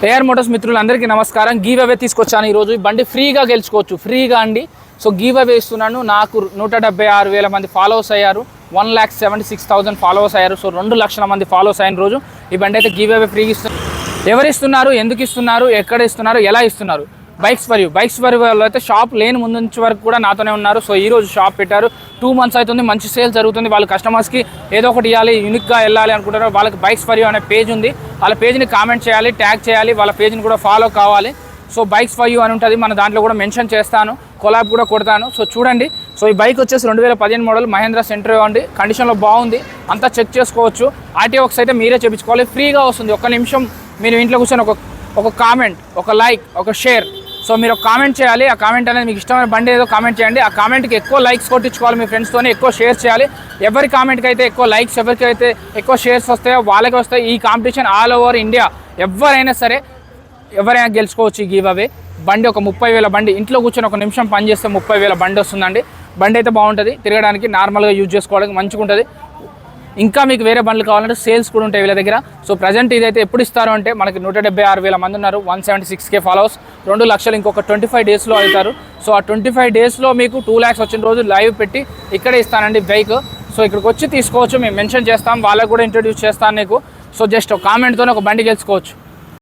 AR Motors మిత్రులందరికీ నమస్కారం. Give away తీసుకొచ్చాను ఈరోజు. ఈ బండి ఫ్రీగా గెలుచుకోవచ్చు, ఫ్రీగా అండి. సో గివ్ అవే ఇస్తున్నాను. నాకు 176,000 మంది ఫాలోవర్స్ అయ్యారు, 1,76,000 ఫాలోవర్స్ అయ్యారు. సో 2 లక్షల మంది ఫాలోవర్స్ అయిన రోజు ఈ బండి అయితే గివ్ అవే ఫ్రీగా ఇస్తున్నారు. ఎవరు ఇస్తున్నారు, ఎందుకు ఇస్తున్నారు, ఎక్కడ ఇస్తున్నారు, ఎలా ఇస్తున్నారు? బైక్స్ ఫర్ యూ వాళ్ళు అయితే షాప్ లేని ముందు నుంచి వరకు కూడా నాతోనే ఉన్నారు. సో ఈరోజు షాప్ పెట్టారు, 2 months అవుతుంది, మంచి సేల్ జరుగుతుంది. వాళ్ళు కస్టమర్స్కి ఏదో ఒకటి ఇవ్వాలి, యూనిక్గా వెళ్ళాలి అనుకుంటారు. వాళ్ళకి బైక్స్ ఫర్ యూ అనే పేజ్ ఉంది, వాళ్ళ పేజ్ని కామెంట్ చేయాలి, ట్యాగ్ చేయాలి, వాళ్ళ పేజ్ని కూడా ఫాలో కావాలి. సో బైక్స్ ఫర్ యూ అని ఉంటుంది, మన దాంట్లో కూడా మెన్షన్ చేస్తాను, కొలాబ్ కూడా కొడతాను. సో చూడండి. సో ఈ బైక్ వచ్చేసి 2015 మోడల్ మహేంద్ర సెంట్రో అండి. కండిషన్లో బాగుంది, అంతా చెక్ చేసుకోవచ్చు. ఆర్టీఓ వర్క్స్ అయితే మీరే చేయించుకోవాలి, ఫ్రీగా వస్తుంది. 1 నిమిషం మీరు ఇంట్లో కూర్చొని ఒక కామెంట్, ఒక లైక్, ఒక షేర్. సో మీరు ఒక కామెంట్ చేయాలి. ఆ కామెంట్ అనేది మీకు ఇష్టమైన బండి ఏదో కామెంట్ చేయండి. ఆ కామెంట్కి ఎక్కువ లైక్స్ కొట్టించుకోవాలి, మీ ఫ్రెండ్స్తోనే ఎక్కువ షేర్ చేయాలి. ఎవరి కామెంట్కి అయితే ఎక్కువ లైక్స్, ఎవరికైతే ఎక్కువ షేర్స్ వస్తాయో వాళ్ళకి వస్తాయి. ఈ కాంపిటీషన్ ఆల్ ఓవర్ ఇండియా, ఎవరైనా సరే ఎవరైనా గెలుచుకోవచ్చు ఈ గివ్ అవే. బండి ఒక 30,000 బండి, ఇంట్లో కూర్చొని 1 నిమిషం పని చేస్తే 30,000 బండి వస్తుందండి. బండి అయితే బాగుంటుంది, తిరగడానికి నార్మల్గా యూజ్ చేసుకోవడానికి మంచిగా ఉంటుంది. ఇంకా మీకు వేరే బండ్లు కావాలంటే సేల్స్ కూడా ఉంటాయి వీళ్ళ దగ్గర. సో ప్రజెంట్ ఇదైతే ఎప్పుడు ఇస్తారు అంటే, మనకి 176,000 మంది ఉన్నారు, 176K ఫాలోవర్స్, 2 లక్షలు ఇంకొక 25 డేస్లో అవుతారు. సో ఆ 25 డేస్లో మీకు 2 lakhs వచ్చిన రోజు లైవ్ పెట్టి ఇక్కడే ఇస్తానండి బైక్. సో ఇక్కడికి వచ్చి తీసుకోవచ్చు, మేము మెన్షన్ చేస్తాం, వాళ్ళకు కూడా ఇంట్రడ్యూస్ చేస్తాను నీకు. సో జస్ట్ ఒక కామెంట్తోనే ఒక బండి గెలుచుకోవచ్చు.